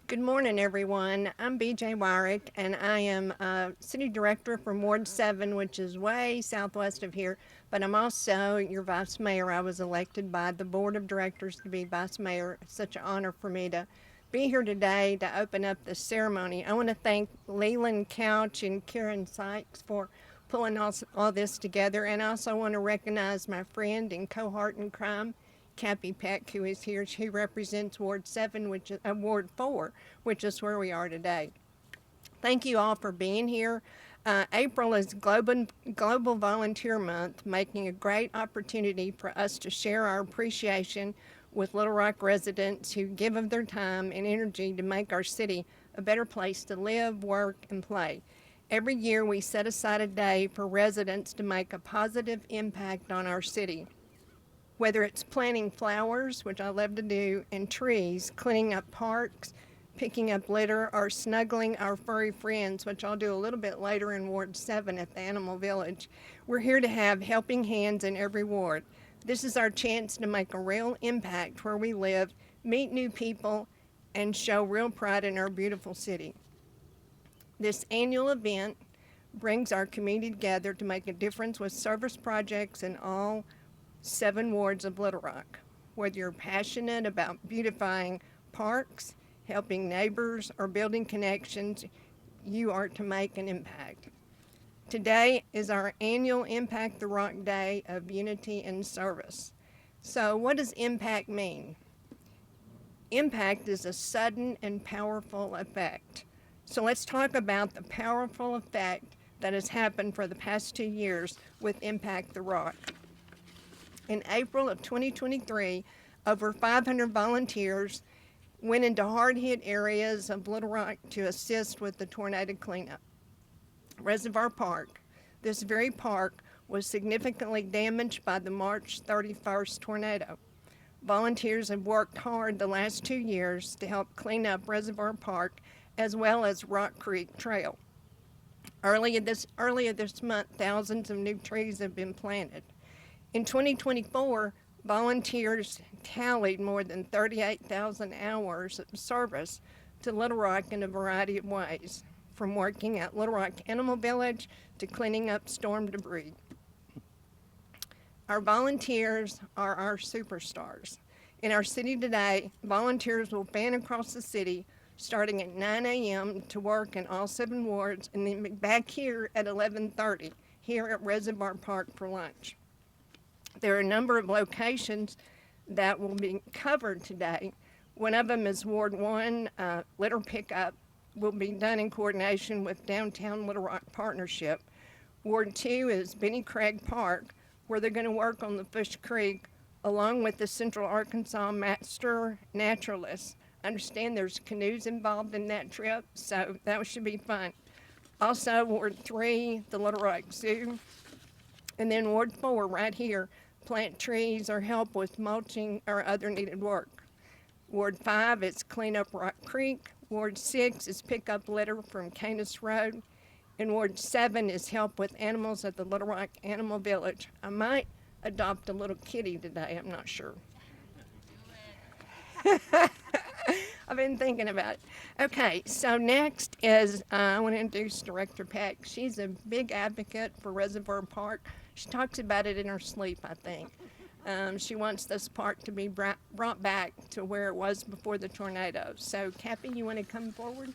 Good morning, everyone. I'm BJ Wyrick, and I am City Director from Ward 7, which is way southwest of here. But I'm also your Vice Mayor. I was elected by the Board of Directors to be Vice Mayor. It's such an honor for me to be here today to open up the ceremony. I want to thank Leland Couch and Karen Sykes for pulling all this together, and I also want to recognize my friend and cohort in crime, Cappy Peck, who is here. She represents Ward 7, which is Ward 4, which is where we are today. Thank you all for being here. April is Global Volunteer Month, making a great opportunity for us to share our appreciation with Little Rock residents who give of their time and energy to make our city a better place to live, work, and play. Every year we set aside a day for residents to make a positive impact on our city. Whether it's planting flowers, which I love to do, and trees, cleaning up parks, picking up litter, or snuggling our furry friends, which I'll do a little bit later in Ward 7 at the Animal Village. We're here to have helping hands in every ward. This is our chance to make a real impact where we live, meet new people, and show real pride in our beautiful city. This annual event brings our community together to make a difference with service projects in all 7 wards of Little Rock. Whether you're passionate about beautifying parks, helping neighbors, or building connections, you are to make an impact. Today is our annual Impact the Rock Day of Unity and Service. So what does impact mean? Impact is a sudden and powerful effect. So let's talk about the powerful effect that has happened for the past 2 years with Impact the Rock. In April of 2023, over 500 volunteers went into hard-hit areas of Little Rock to assist with the tornado cleanup. Reservoir Park, this very park, was significantly damaged by the March 31st tornado. Volunteers have worked hard the last 2 years to help clean up Reservoir Park as well as Rock Creek Trail. Earlier this month, thousands of new trees have been planted. In 2024, volunteers tallied more than 38,000 hours of service to Little Rock in a variety of ways, from working at Little Rock Animal Village to cleaning up storm debris. Our volunteers are our superstars. In our city today, volunteers will fan across the city starting at 9 a.m. to work in all 7 wards and then be back here at 11:30 here at Reservoir Park for lunch. There are a number of locations that will be covered today. One of them is Ward 1, litter pickup will be done in coordination with Downtown Little Rock Partnership. Ward 2 is Benny Craig Park, where they're going to work on the Fish Creek along with the Central Arkansas Master Naturalists. I understand there's canoes involved in that trip, so that should be fun. Also, Ward 3, the Little Rock Zoo, and then Ward 4 right here, plant trees or help with mulching or other needed work. Ward 5 is clean up Rock Creek. Ward 6 is pick up litter from Canis Road. And Ward 7 is help with animals at the Little Rock Animal Village. I might adopt a little kitty today, I'm not sure. I've been thinking about it. Okay, so next is, I want to introduce Director Peck. She's a big advocate for Reservoir Park. She talks about it in her sleep, I think. She wants this park to be brought back to where it was before the tornado. So, Cappy, you want to come forward?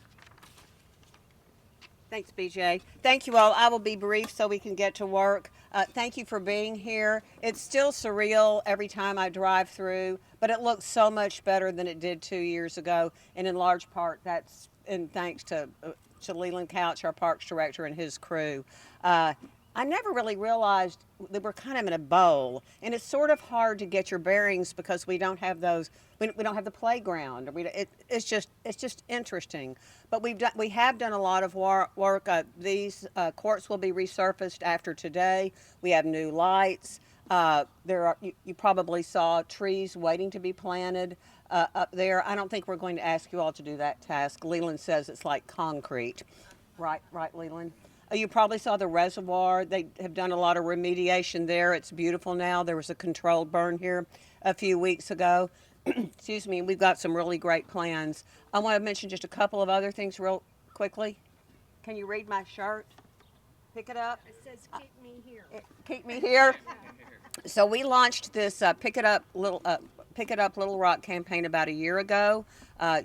Thanks, BJ. Thank you all. I will be brief so we can get to work. Thank you for being here. It's still surreal every time I drive through, but it looks so much better than it did 2 years ago. And in large part, that's in thanks to Leland Couch, our parks director, and his crew. I never really realized that we're kind of in a bowl, and it's sort of hard to get your bearings because we don't have those. We don't have the playground. It's just interesting. But we have done a lot of work. These courts will be resurfaced after today. We have new lights. You probably saw trees waiting to be planted up there. I don't think we're going to ask you all to do that task. Leland says it's like concrete. Right, Leland? You probably saw the reservoir. They have done a lot of remediation there. It's beautiful now. There was a controlled burn here a few weeks ago. Excuse me, we've got some really great plans. I want to mention just a couple of other things real quickly. Can you read my shirt? Pick it up. It says keep me here. Keep me here. So we launched this Pick It Up Little Rock campaign about a year ago.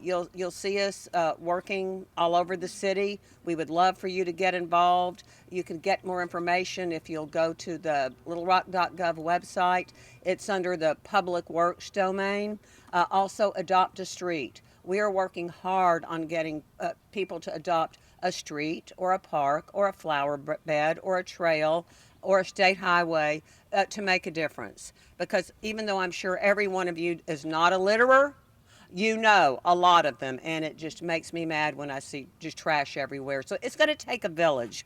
You'll see us working all over the city. We would love for you to get involved. You can get more information if you'll go to the littlerock.gov website. It's under the Public Works domain. Also, adopt a street. We are working hard on getting people to adopt a street or a park or a flower bed or a trail or a state highway to make a difference. Because even though I'm sure every one of you is not a litterer, you know a lot of them, and it just makes me mad when I see just trash everywhere. So it's going to take a village.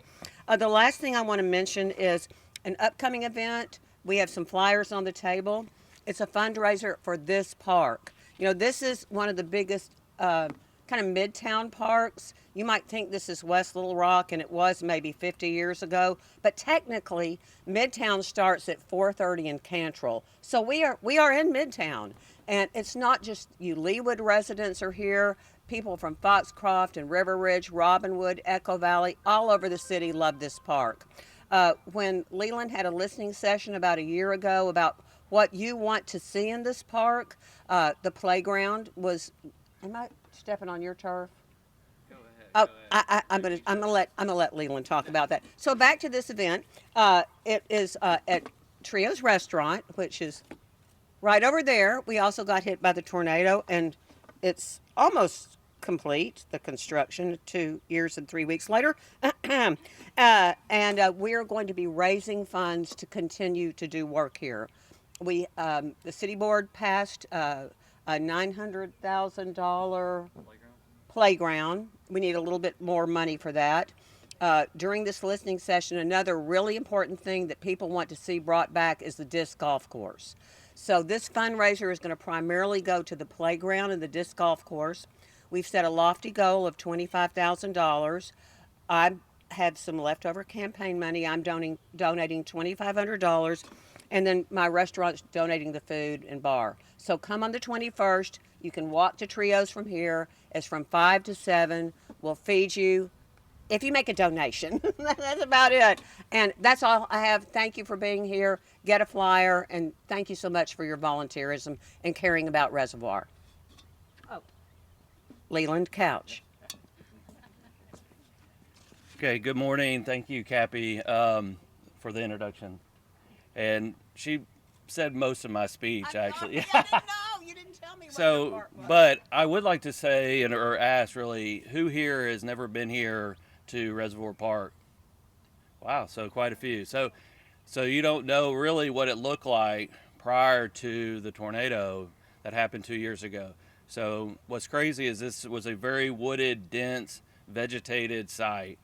The last thing I want to mention is an upcoming event. We have some flyers on the table. It's a fundraiser for this park. You know, this is one of the biggest kind of midtown parks. You might think this is West Little Rock, and it was maybe 50 years ago, but technically Midtown starts at 4:30 in Cantrell. So we are in Midtown, and it's not just you Leawood residents are here. People from Foxcroft and River Ridge, Robinwood, Echo Valley, all over the city love this park. When Leland had a listening session about a year ago about what you want to see in this park, the playground was. Am I stepping on your turf? Go ahead. I'm gonna let Leland talk about that. So back to this event. It is at Trio's Restaurant, which is right over there. We also got hit by the tornado, and it's almost complete. The construction 2 years and 3 weeks later, and we are going to be raising funds to continue to do work here. The city board passed a $900,000 playground. We need a little bit more money for that. During this listening session, another really important thing that people want to see brought back is the disc golf course. So this fundraiser is going to primarily go to the playground and the disc golf course. We've set a lofty goal of $25,000. I have some leftover campaign money. I'm donating $2,500. And then my restaurant's donating the food and bar. So come on the 21st. You can walk to Trios from here. It's from 5 to 7. We'll feed you if you make a donation. That's about it. And that's all I have. Thank you for being here. Get a flyer. And thank you so much for your volunteerism and caring about Reservoir. Oh, Leland Couch. Okay, good morning. Thank you, Cappy, for the introduction. And she said most of my speech, actually. I didn't know. You didn't tell me what your So, part was. but I would like to say or ask really, who here has never been here to Reservoir Park? Wow, so quite a few. So you don't know really what it looked like prior to the tornado that happened 2 years ago. So what's crazy is this was a very wooded, dense, vegetated site.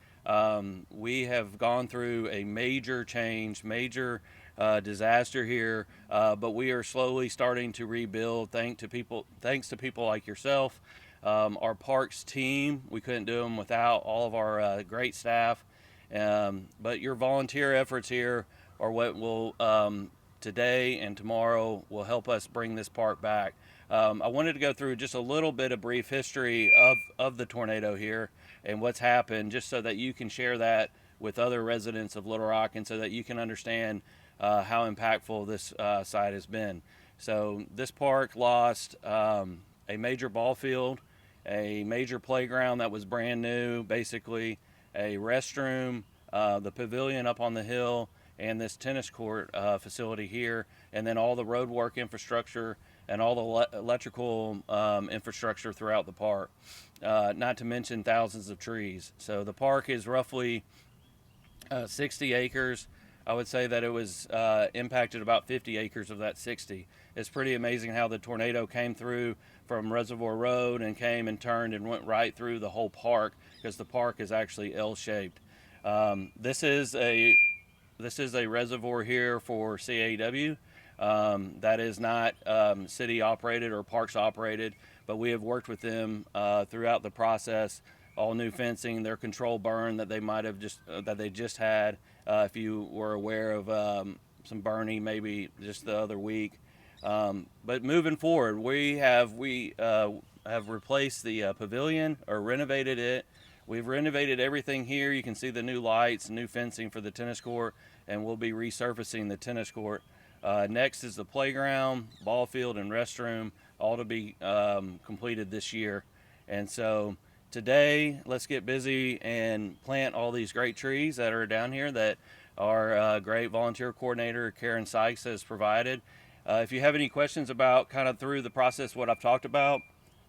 We have gone through a major change, major disaster here, but we are slowly starting to rebuild thanks to people like yourself, our parks team. We couldn't do them without all of our great staff, but your volunteer efforts here are what will today and tomorrow will help us bring this park back. I wanted to go through just a little bit of brief history of the tornado here and what's happened, just so that you can share that with other residents of Little Rock and so that you can understand how impactful this site has been. So this park lost a major ball field, a major playground that was brand new, basically a restroom, the pavilion up on the hill, and this tennis court facility here, and then all the road work infrastructure and all the electrical infrastructure throughout the park, not to mention thousands of trees. So the park is roughly 60 acres. I would say that it was impacted about 50 acres of that 60. It's pretty amazing how the tornado came through from Reservoir Road and came and turned and went right through the whole park, because the park is actually L-shaped. This is a reservoir here for CAW. That is not city operated or parks operated, but we have worked with them throughout the process. All new fencing, their control burn that they might have just had. If you were aware of some burning maybe just the other week, But moving forward, we have replaced the pavilion or renovated it. We've renovated everything here. You can see the new lights, new fencing for the tennis court, and we'll be resurfacing the tennis court. Next is the playground, ball field, and restroom, all to be completed this year. And so today, let's get busy and plant all these great trees that are down here that our great volunteer coordinator, Karen Sykes, has provided. If you have any questions about kind of through the process, what I've talked about,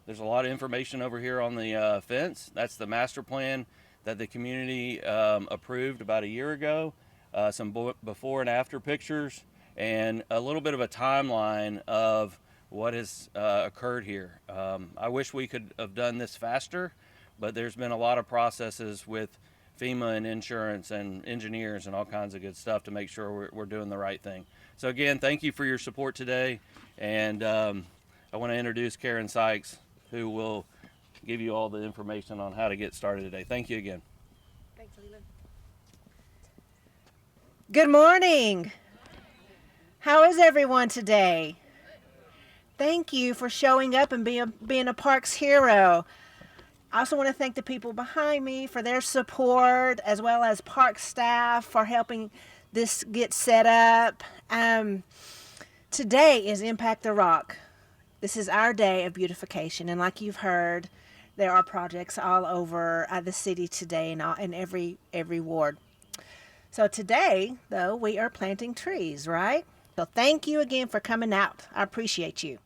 there's a lot of information over here on the fence. That's the master plan that the community approved about a year ago. Some before and after pictures, and a little bit of a timeline of what has occurred here. I wish we could have done this faster, but there's been a lot of processes with FEMA and insurance and engineers and all kinds of good stuff to make sure we're doing the right thing. So again, thank you for your support today, and I want to introduce Karen Sykes, who will give you all the information on how to get started today. Thank you again. Thanks, Leland. Good morning. How is everyone today? Thank you for showing up and being a Parks hero. I also want to thank the people behind me for their support, as well as park staff for helping this get set up. Today is Impact the Rock. This is our day of beautification, and like you've heard, there are projects all over the city today and in every ward. So today, though, we are planting trees, right? So thank you again for coming out. I appreciate you.